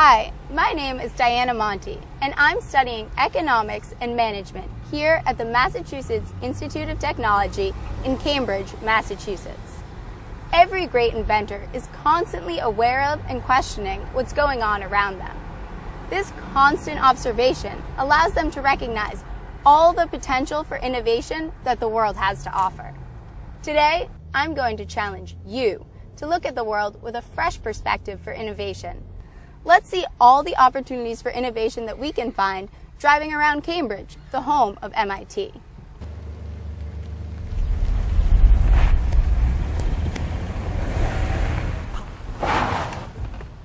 Hi, my name is Diana Monti, and I'm studying economics and management here at the Massachusetts Institute of Technology in Cambridge, Massachusetts. Every great inventor is constantly aware of and questioning what's going on around them. This constant observation allows them to recognize all the potential for innovation that the world has to offer. Today, I'm going to challenge you to look at the world with a fresh perspective for innovation. Let's see all the opportunities for innovation that we can find driving around Cambridge, the home of MIT.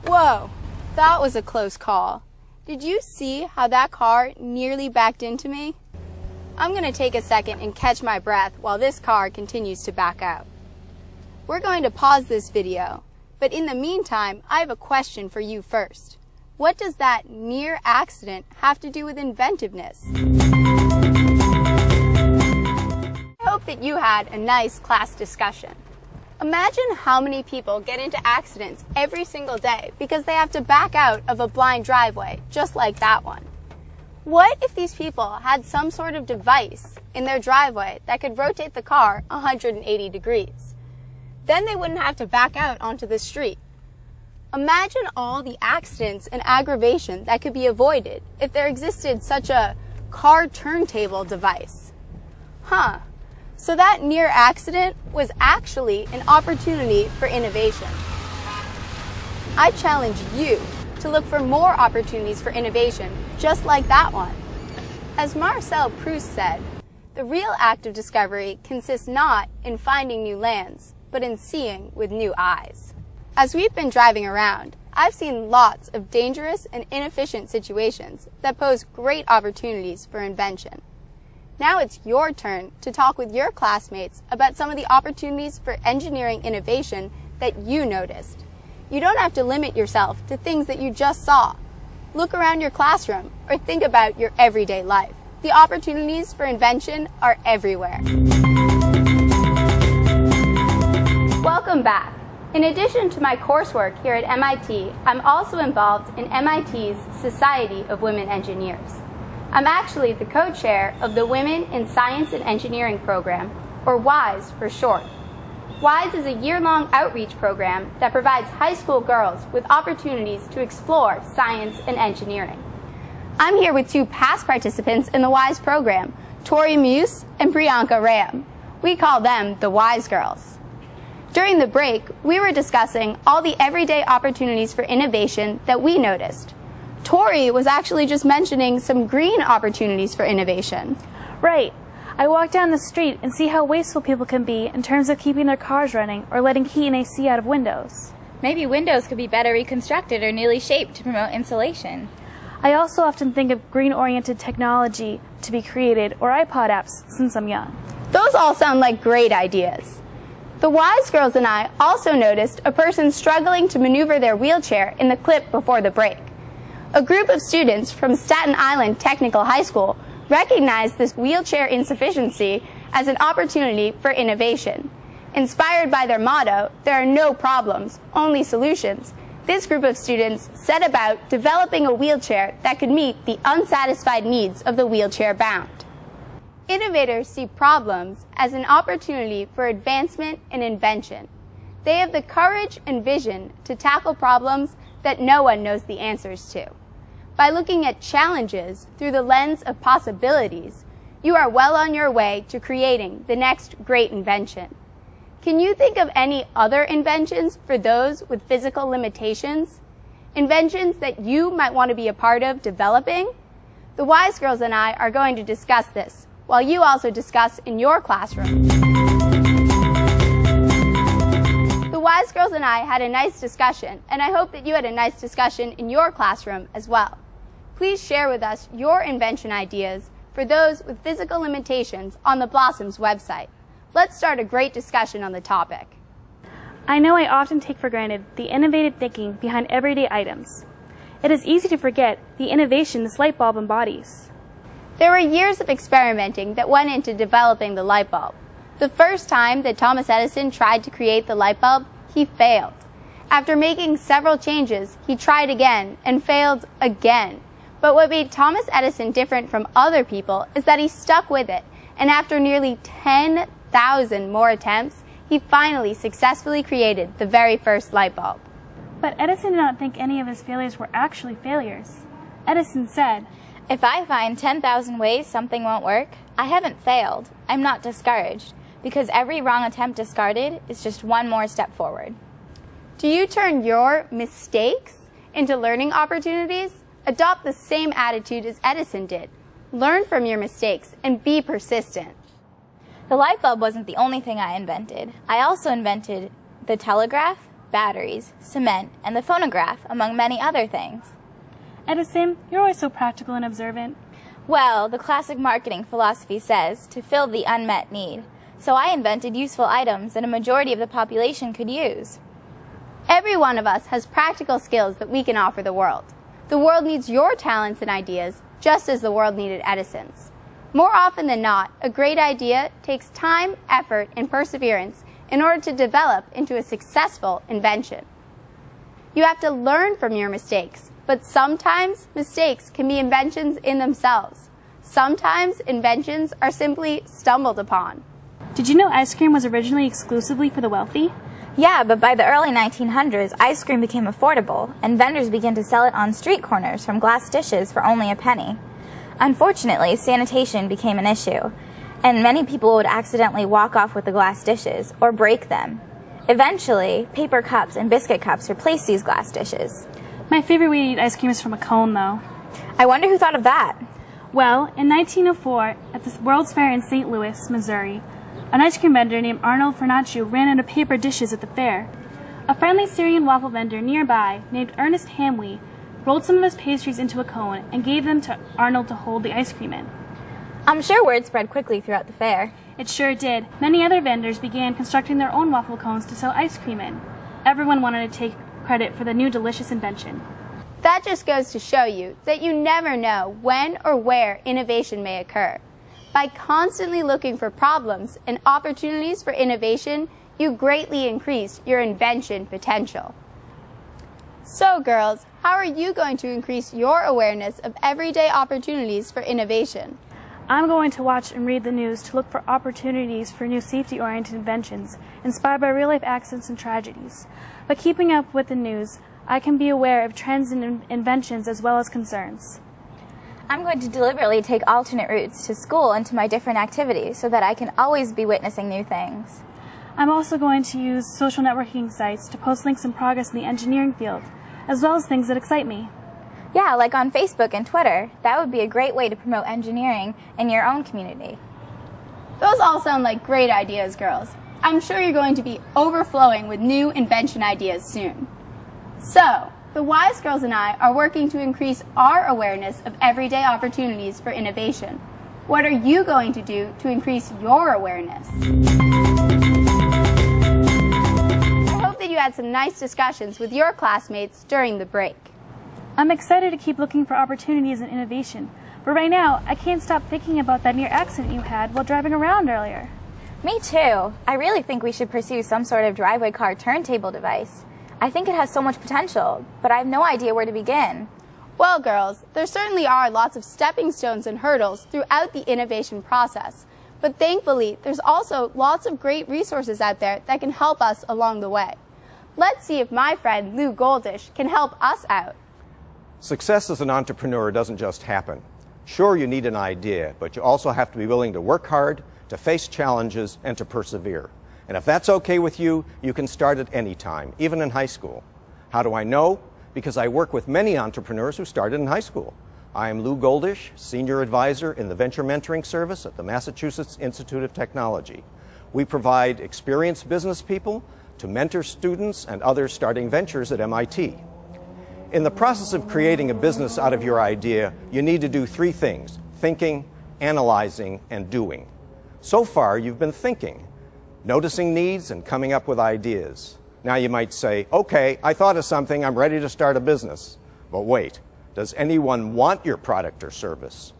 Whoa, that was a close call. Did you see how that car nearly backed into me? I'm going to take a second and catch my breath while this car continues to back out. We're going to pause this video, but in the meantime, I have a question for you first. What does that near accident have to do with inventiveness? I hope that you had a nice class discussion. Imagine how many people get into accidents every single day because they have to back out of a blind driveway, just like that one. What if these people had some sort of device in their driveway that could rotate the car 180 degrees? Then they wouldn't have to back out onto the street. Imagine all the accidents and aggravation that could be avoided if there existed such a car turntable device. So that near accident was actually an opportunity for innovation. I challenge you to look for more opportunities for innovation just like that one. As Marcel Proust said, the real act of discovery consists not in finding new lands, but in seeing with new eyes. As we've been driving around, I've seen lots of dangerous and inefficient situations that pose great opportunities for invention. Now it's your turn to talk with your classmates about some of the opportunities for engineering innovation that you noticed. You don't have to limit yourself to things that you just saw. Look around your classroom or think about your everyday life. The opportunities for invention are everywhere. Welcome back. In addition to my coursework here at MIT, I'm also involved in MIT's Society of Women Engineers. I'm actually the co-chair of the Women in Science and Engineering program, or WISE for short. WISE is a year-long outreach program that provides high school girls with opportunities to explore science and engineering. I'm here with two past participants in the WISE program, Tori Muse and Priyanka Ram. We call them the WISE Girls. During the break, we were discussing all the everyday opportunities for innovation that we noticed. Tori was actually just mentioning some green opportunities for innovation. Right. I walk down the street and see how wasteful people can be in terms of keeping their cars running or letting heat and AC out of windows. Maybe windows could be better reconstructed or newly shaped to promote insulation. I also often think of green-oriented technology to be created or iPod apps since I'm young. Those all sound like great ideas. The WISE Girls and I also noticed a person struggling to maneuver their wheelchair in the clip before the break. A group of students from Staten Island Technical High School recognized this wheelchair insufficiency as an opportunity for innovation. Inspired by their motto, "There are no problems, only solutions," this group of students set about developing a wheelchair that could meet the unsatisfied needs of the wheelchair-bound. Innovators see problems as an opportunity for advancement and invention. They have the courage and vision to tackle problems that no one knows the answers to. By looking at challenges through the lens of possibilities, you are well on your way to creating the next great invention. Can you think of any other inventions for those with physical limitations? Inventions that you might want to be a part of developing? The WISE Girls and I are going to discuss this, while you also discuss in your classroom. The WISE Girls and I had a nice discussion, and I hope that you had a nice discussion in your classroom as well. Please share with us your invention ideas for those with physical limitations on the Blossoms website. Let's start a great discussion on the topic. I know I often take for granted the innovative thinking behind everyday items. It is easy to forget the innovation this light bulb embodies. There were years of experimenting that went into developing the light bulb. The first time that Thomas Edison tried to create the light bulb, he failed. After making several changes, he tried again and failed again. But what made Thomas Edison different from other people is that he stuck with it, and after nearly 10,000 more attempts, he finally successfully created the very first light bulb. But Edison did not think any of his failures were actually failures. Edison said, If I find 10,000 ways something won't work, I haven't failed. I'm not discouraged, because every wrong attempt discarded is just one more step forward. Do you turn your mistakes into learning opportunities? Adopt the same attitude as Edison did. Learn from your mistakes and be persistent. The light bulb wasn't the only thing I invented. I also invented the telegraph, batteries, cement, and the phonograph, among many other things. Edison, you're always so practical and observant. Well, the classic marketing philosophy says to fill the unmet need. So I invented useful items that a majority of the population could use. Every one of us has practical skills that we can offer the world. The world needs your talents and ideas, just as the world needed Edison's. More often than not, a great idea takes time, effort, and perseverance in order to develop into a successful invention. You have to learn from your mistakes, but sometimes mistakes can be inventions in themselves. Sometimes inventions are simply stumbled upon. Did you know ice cream was originally exclusively for the wealthy? Yeah, but by the early 1900s, ice cream became affordable, and vendors began to sell it on street corners from glass dishes for only a penny. Unfortunately, sanitation became an issue, and many people would accidentally walk off with the glass dishes or break them. Eventually, paper cups and biscuit cups replaced these glass dishes. My favorite way to eat ice cream is from a cone, though. I wonder who thought of that. Well, in 1904, at the World's Fair in St. Louis, Missouri, an ice cream vendor named Arnold Fernaccio ran out of paper dishes at the fair. A friendly Syrian waffle vendor nearby, named Ernest Hamwi, rolled some of his pastries into a cone and gave them to Arnold to hold the ice cream in. I'm sure word spread quickly throughout the fair. It sure did. Many other vendors began constructing their own waffle cones to sell ice cream in. Everyone wanted to take credit for the new delicious invention. That just goes to show you that you never know when or where innovation may occur. By constantly looking for problems and opportunities for innovation, you greatly increase your invention potential. So girls, how are you going to increase your awareness of everyday opportunities for innovation? I'm going to watch and read the news to look for opportunities for new safety-oriented inventions inspired by real-life accidents and tragedies. By keeping up with the news, I can be aware of trends and inventions as well as concerns. I'm going to deliberately take alternate routes to school and to my different activities so that I can always be witnessing new things. I'm also going to use social networking sites to post links and progress in the engineering field, as well as things that excite me. Yeah, like on Facebook and Twitter. That would be a great way to promote engineering in your own community. Those all sound like great ideas, girls. I'm sure you're going to be overflowing with new invention ideas soon. So, the Wise Girls and I are working to increase our awareness of everyday opportunities for innovation. What are you going to do to increase your awareness? I hope that you had some nice discussions with your classmates during the break. I'm excited to keep looking for opportunities and innovation, but right now I can't stop thinking about that near accident you had while driving around earlier. Me too. I really think we should pursue some sort of driveway car turntable device. I think it has so much potential, but I have no idea where to begin. Well, girls, there certainly are lots of stepping stones and hurdles throughout the innovation process, but thankfully there's also lots of great resources out there that can help us along the way. Let's see if my friend Lou Goldish can help us out. Success as an entrepreneur doesn't just happen. Sure, you need an idea, but you also have to be willing to work hard, to face challenges, and to persevere. And if that's okay with you, you can start at any time, even in high school. How do I know? Because I work with many entrepreneurs who started in high school. I am Lou Goldish, Senior Advisor in the Venture Mentoring Service at the Massachusetts Institute of Technology. We provide experienced business people to mentor students and others starting ventures at MIT. In the process of creating a business out of your idea, you need to do three things: thinking, analyzing, and doing. So far, you've been thinking, noticing needs and coming up with ideas. Now you might say, okay, I thought of something, I'm ready to start a business. But wait, does anyone want your product or service?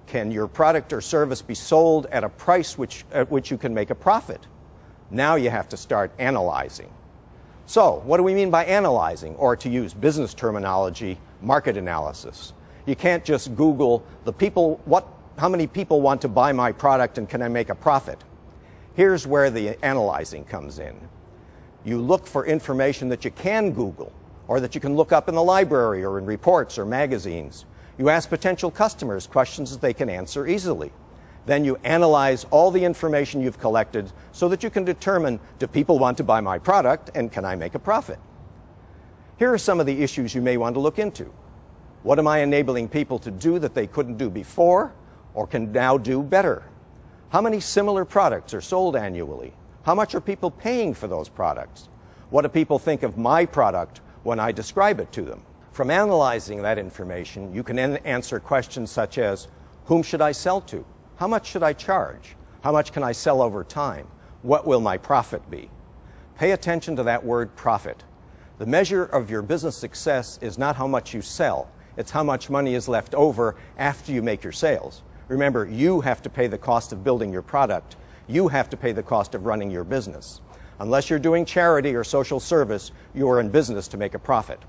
Can your product or service be sold at a price at which you can make a profit? Now you have to start analyzing. So, what do we mean by analyzing, or to use business terminology, market analysis? You can't just Google how many people want to buy my product and can I make a profit? Here's where the analyzing comes in. You look for information that you can Google, or that you can look up in the library or in reports or magazines. You ask potential customers questions that they can answer easily. Then you analyze all the information you've collected so that you can determine, do people want to buy my product and can I make a profit? Here are some of the issues you may want to look into. What am I enabling people to do that they couldn't do before or can now do better? How many similar products are sold annually? How much are people paying for those products? What do people think of my product when I describe it to them? From analyzing that information, you can then answer questions such as, whom should I sell to? How much should I charge? How much can I sell over time? What will my profit be? Pay attention to that word profit. The measure of your business success is not how much you sell. It's how much money is left over after you make your sales. Remember, you have to pay the cost of building your product. You have to pay the cost of running your business. Unless you're doing charity or social service, you are in business to make a profit.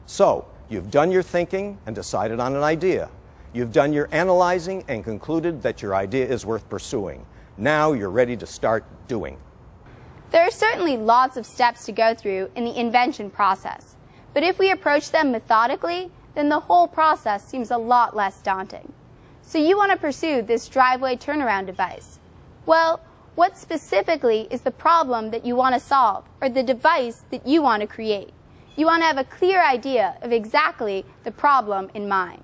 So, you've done your thinking and decided on an idea. You've done your analyzing and concluded that your idea is worth pursuing. Now you're ready to start doing. There are certainly lots of steps to go through in the invention process, but if we approach them methodically, then the whole process seems a lot less daunting. So you want to pursue this driveway turnaround device. Well, what specifically is the problem that you want to solve, or the device that you want to create? You want to have a clear idea of exactly the problem in mind.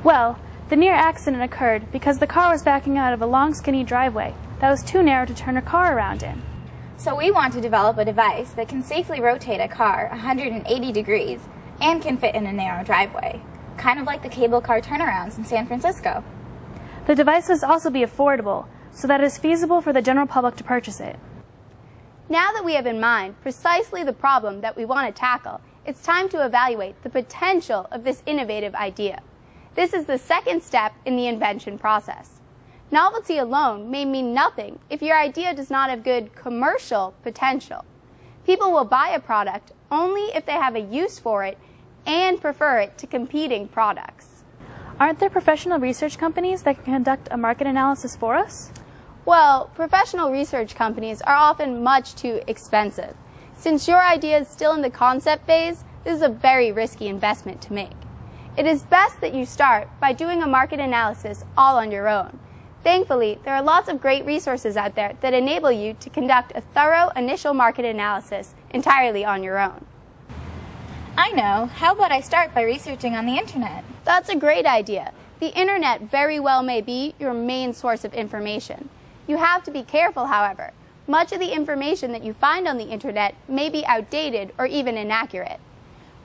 Well, the near accident occurred because the car was backing out of a long, skinny driveway that was too narrow to turn a car around in. So we want to develop a device that can safely rotate a car 180 degrees and can fit in a narrow driveway, kind of like the cable car turnarounds in San Francisco. The device must also be affordable, so that it is feasible for the general public to purchase it. Now that we have in mind precisely the problem that we want to tackle, it's time to evaluate the potential of this innovative idea. This is the second step in the invention process. Novelty alone may mean nothing if your idea does not have good commercial potential. People will buy a product only if they have a use for it and prefer it to competing products. Aren't there professional research companies that can conduct a market analysis for us? Well, professional research companies are often much too expensive. Since your idea is still in the concept phase, this is a very risky investment to make. It is best that you start by doing a market analysis all on your own. Thankfully, there are lots of great resources out there that enable you to conduct a thorough initial market analysis entirely on your own. I know. How about I start by researching on the internet? That's a great idea. The internet very well may be your main source of information. You have to be careful, however. Much of the information that you find on the internet may be outdated or even inaccurate.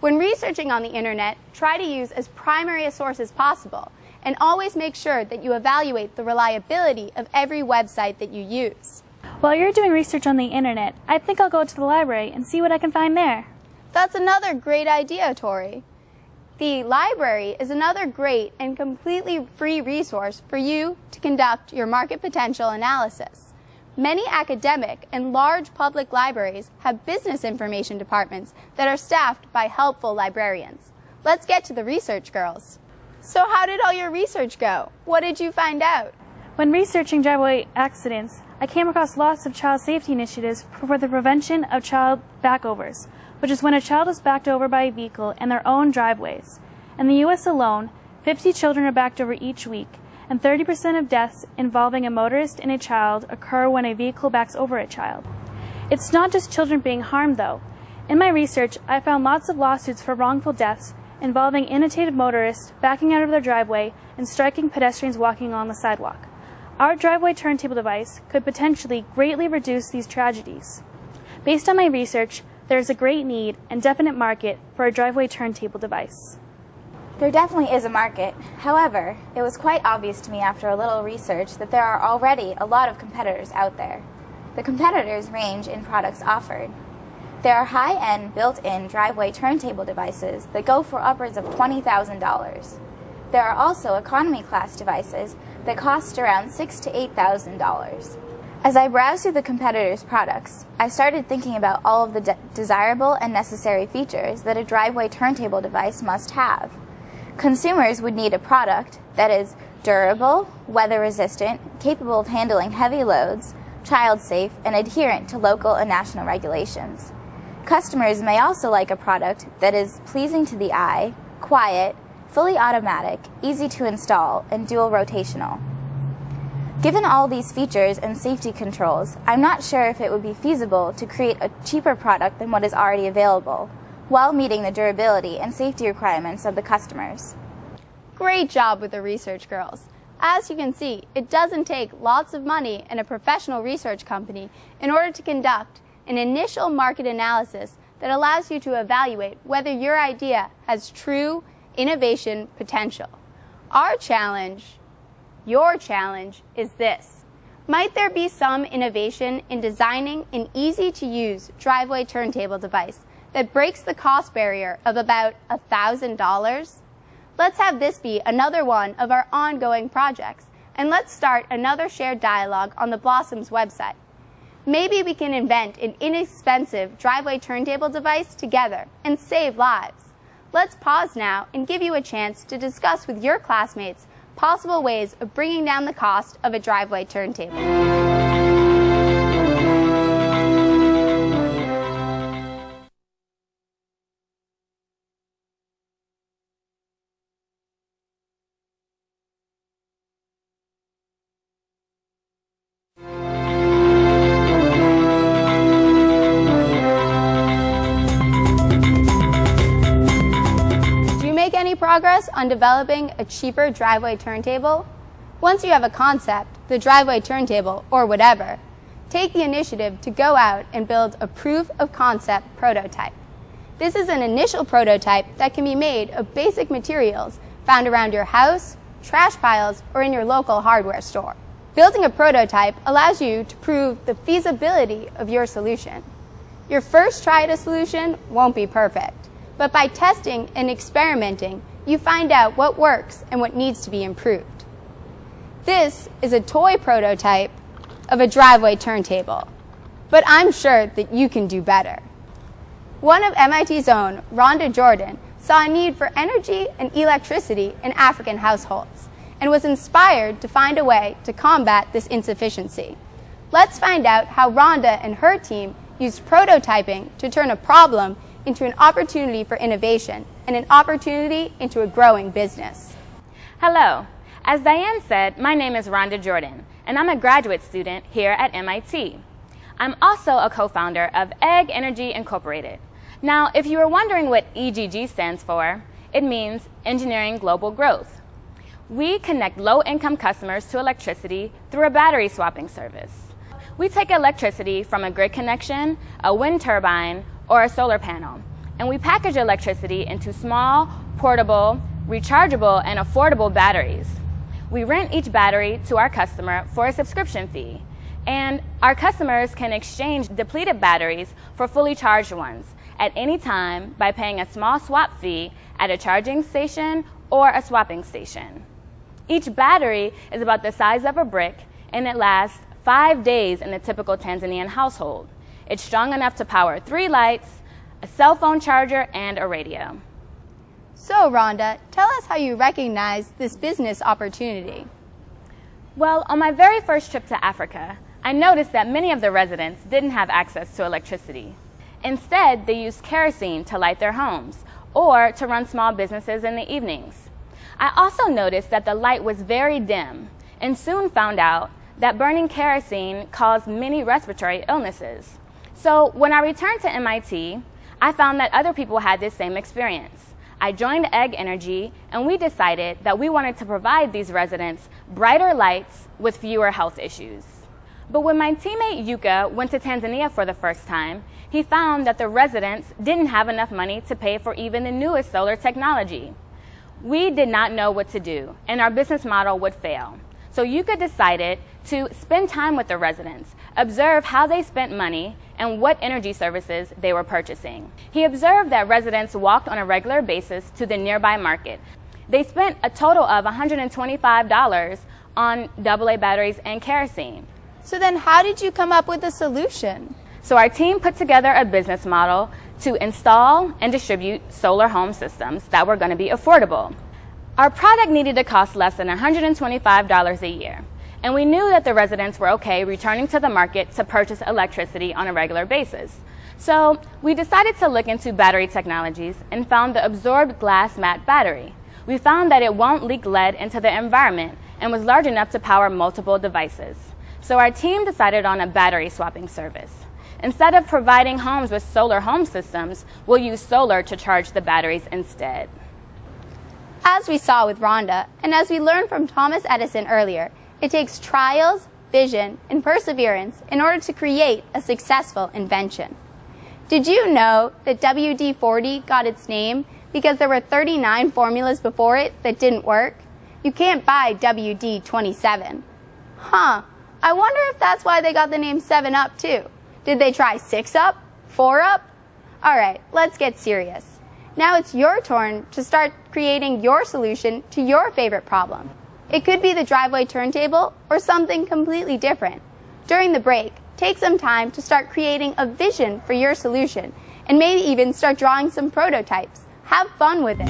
When researching on the internet, try to use as primary a source as possible, and always make sure that you evaluate the reliability of every website that you use. While you're doing research on the internet, I think I'll go to the library and see what I can find there. That's another great idea, Tori. The library is another great and completely free resource for you to conduct your market potential analysis. Many academic and large public libraries have business information departments that are staffed by helpful librarians. Let's get to the research, girls. So how did all your research go? What did you find out? When researching driveway accidents, I came across lots of child safety initiatives for the prevention of child backovers, which is when a child is backed over by a vehicle in their own driveways. In the U.S. alone, 50 children are backed over each week, and 30% of deaths involving a motorist and a child occur when a vehicle backs over a child. It's not just children being harmed, though. In my research, I found lots of lawsuits for wrongful deaths involving inattentive motorists backing out of their driveway and striking pedestrians walking along the sidewalk. Our driveway turntable device could potentially greatly reduce these tragedies. Based on my research, there is a great need and definite market for a driveway turntable device. There definitely is a market. However, it was quite obvious to me after a little research that there are already a lot of competitors out there. The competitors range in products offered. There are high-end built-in driveway turntable devices that go for upwards of $20,000. There are also economy class devices that cost around $6,000 to $8,000. As I browsed through the competitors' products, I started thinking about all of the desirable and necessary features that a driveway turntable device must have. Consumers would need a product that is durable, weather-resistant, capable of handling heavy loads, child-safe, and adherent to local and national regulations. Customers may also like a product that is pleasing to the eye, quiet, fully automatic, easy to install, and dual rotational. Given all these features and safety controls, I'm not sure if it would be feasible to create a cheaper product than what is already available, while meeting the durability and safety requirements of the customers. Great job with the research, girls. As you can see, it doesn't take lots of money and a professional research company in order to conduct an initial market analysis that allows you to evaluate whether your idea has true innovation potential. Your challenge is this. Might there be some innovation in designing an easy-to-use driveway turntable device that breaks the cost barrier of about $1,000? Let's have this be another one of our ongoing projects, and let's start another shared dialogue on the Blossoms website. Maybe we can invent an inexpensive driveway turntable device together and save lives. Let's pause now and give you a chance to discuss with your classmates possible ways of bringing down the cost of a driveway turntable. Progress on developing a cheaper driveway turntable? Once you have a concept, the driveway turntable, or whatever, take the initiative to go out and build a proof of concept prototype. This is an initial prototype that can be made of basic materials found around your house, trash piles, or in your local hardware store. Building a prototype allows you to prove the feasibility of your solution. Your first try at a solution won't be perfect, but by testing and experimenting, you find out what works and what needs to be improved. This is a toy prototype of a driveway turntable, but I'm sure that you can do better. One of MIT's own, Rhonda Jordan, saw a need for energy and electricity in African households and was inspired to find a way to combat this insufficiency. Let's find out how Rhonda and her team used prototyping to turn a problem into an opportunity for innovation and an opportunity into a growing business. Hello. As Diane said, my name is Rhonda Jordan, and I'm a graduate student here at MIT. I'm also a co-founder of Egg Energy Incorporated. Now, if you were wondering what EGG stands for, it means Engineering Global Growth. We connect low-income customers to electricity through a battery swapping service. We take electricity from a grid connection, a wind turbine, or a solar panel, and we package electricity into small, portable, rechargeable, and affordable batteries. We rent each battery to our customer for a subscription fee, and our customers can exchange depleted batteries for fully charged ones at any time by paying a small swap fee at a charging station or a swapping station. Each battery is about the size of a brick, and it lasts 5 days in a typical Tanzanian household. It's strong enough to power 3 lights, a cell phone charger, and a radio. So, Rhonda, tell us how you recognized this business opportunity. Well, on my very first trip to Africa, I noticed that many of the residents didn't have access to electricity. Instead, they used kerosene to light their homes or to run small businesses in the evenings. I also noticed that the light was very dim and soon found out that burning kerosene caused many respiratory illnesses. So when I returned to MIT, I found that other people had this same experience. I joined Egg Energy, and we decided that we wanted to provide these residents brighter lights with fewer health issues. But when my teammate Yuka went to Tanzania for the first time, he found that the residents didn't have enough money to pay for even the newest solar technology. We did not know what to do, and our business model would fail. So Yuka decided to spend time with the residents, observe how they spent money, and what energy services they were purchasing. He observed that residents walked on a regular basis to the nearby market. They spent a total of $125 on AA batteries and kerosene. So then how did you come up with a solution? So our team put together a business model to install and distribute solar home systems that were going to be affordable. Our product needed to cost less than $125 a year, and we knew that the residents were okay returning to the market to purchase electricity on a regular basis. So we decided to look into battery technologies and found the absorbed glass mat battery. We found that it won't leak lead into the environment and was large enough to power multiple devices. So our team decided on a battery swapping service. Instead of providing homes with solar home systems, we'll use solar to charge the batteries instead. As we saw with Rhonda, and as we learned from Thomas Edison earlier, it takes trials, vision, and perseverance in order to create a successful invention. Did you know that WD-40 got its name because there were 39 formulas before it that didn't work? You can't buy WD-27. Huh, I wonder if that's why they got the name 7-Up too. Did they try 6-Up? 4-Up? Alright, let's get serious. Now it's your turn to start creating your solution to your favorite problem. It could be the driveway turntable or something completely different. During the break, take some time to start creating a vision for your solution and maybe even start drawing some prototypes. Have fun with it.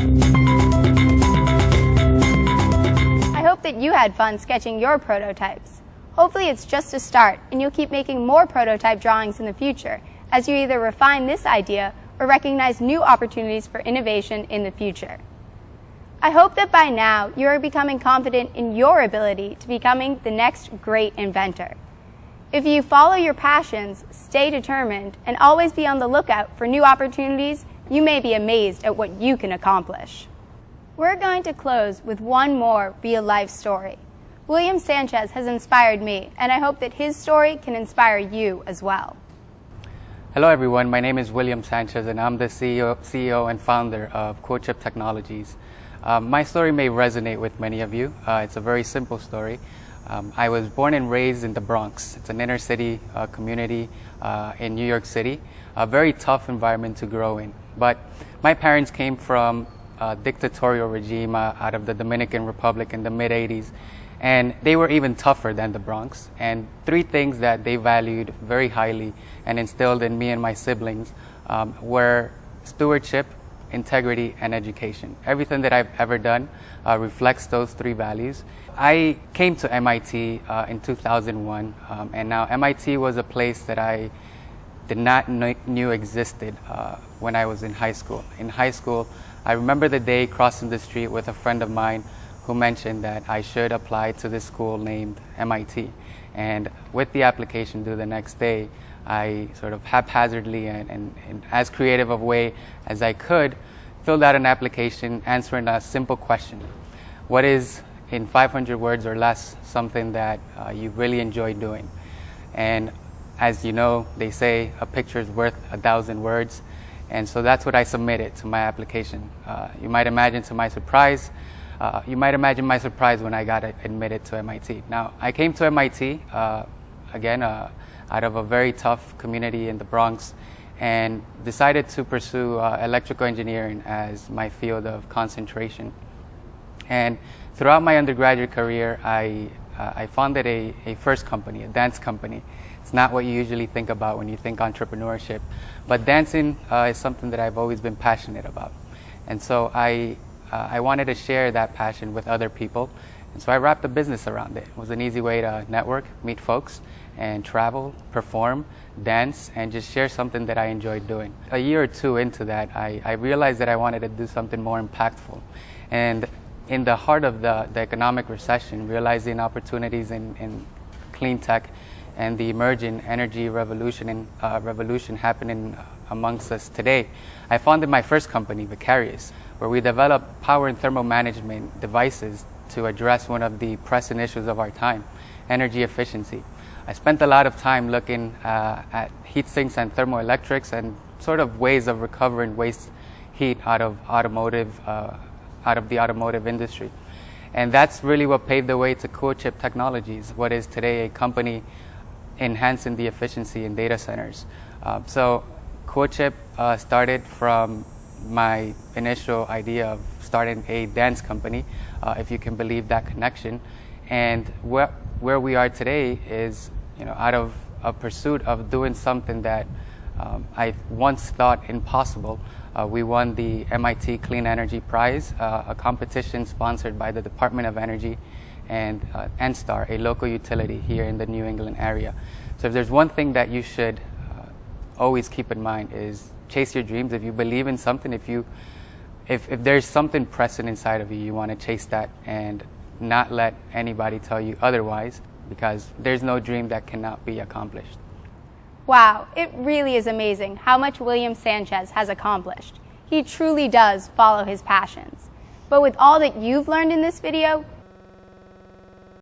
I hope that you had fun sketching your prototypes. Hopefully it's just a start and you'll keep making more prototype drawings in the future as you either refine this idea or recognize new opportunities for innovation in the future. I hope that by now you are becoming confident in your ability to becoming the next great inventor. If you follow your passions, stay determined, and always be on the lookout for new opportunities, you may be amazed at what you can accomplish. We're going to close with one more real-life story. William Sanchez has inspired me, and I hope that his story can inspire you as well. Hello everyone, my name is William Sanchez and I'm the CEO and founder of CodeChip Technologies. My story may resonate with many of you. It's a very simple story. I was born and raised in the Bronx. It's an inner city community in New York City, a very tough environment to grow in. But my parents came from a dictatorial regime out of the Dominican Republic in the mid-80s. And they were even tougher than the Bronx. And three things that they valued very highly and instilled in me and my siblings were stewardship, integrity, and education. Everything that I've ever done reflects those three values. I came to MIT in 2001, and now MIT was a place that I did not knew existed when I was in high school. In high school, I remember the day crossing the street with a friend of mine who mentioned that I should apply to this school named MIT. And with the application due the next day, I sort of haphazardly and as creative a way as I could, filled out an application answering a simple question. What is, in 500 words or less, something that you really enjoy doing? And as you know, they say a picture is worth 1,000 words. And so that's what I submitted to my application. You might imagine my surprise when I got admitted to MIT. Now, I came to MIT, again, out of a very tough community in the Bronx, and decided to pursue electrical engineering as my field of concentration. And throughout my undergraduate career, I founded a first company, a dance company. It's not what you usually think about when you think entrepreneurship, but dancing is something that I've always been passionate about. And so I wanted to share that passion with other people, and so I wrapped a business around it. It was an easy way to network, meet folks, and travel, perform, dance, and just share something that I enjoyed doing. A year or two into that, I realized that I wanted to do something more impactful. And in the heart of the economic recession, realizing opportunities in clean tech and the emerging energy revolution happening amongst us today, I founded my first company, Vicarious, where we develop power and thermal management devices to address one of the pressing issues of our time, energy efficiency. I spent a lot of time looking at heat sinks and thermoelectrics and sort of ways of recovering waste heat out of the automotive industry. And that's really what paved the way to CodeChip Technologies, what is today a company enhancing the efficiency in data centers. So CodeChip started from my initial idea of starting a dance company, if you can believe that connection. And where we are today is, out of a pursuit of doing something that I once thought impossible, we won the MIT Clean Energy Prize, a competition sponsored by the Department of Energy and NSTAR, a local utility here in the New England area. So if there's one thing that you should always keep in mind is chase your dreams. If you believe in something, if there's something pressing inside of you, you want to chase that and not let anybody tell you otherwise, because there's no dream that cannot be accomplished. Wow, it really is amazing how much William Sanchez has accomplished. He truly does follow his passions. But with all that you've learned in this video,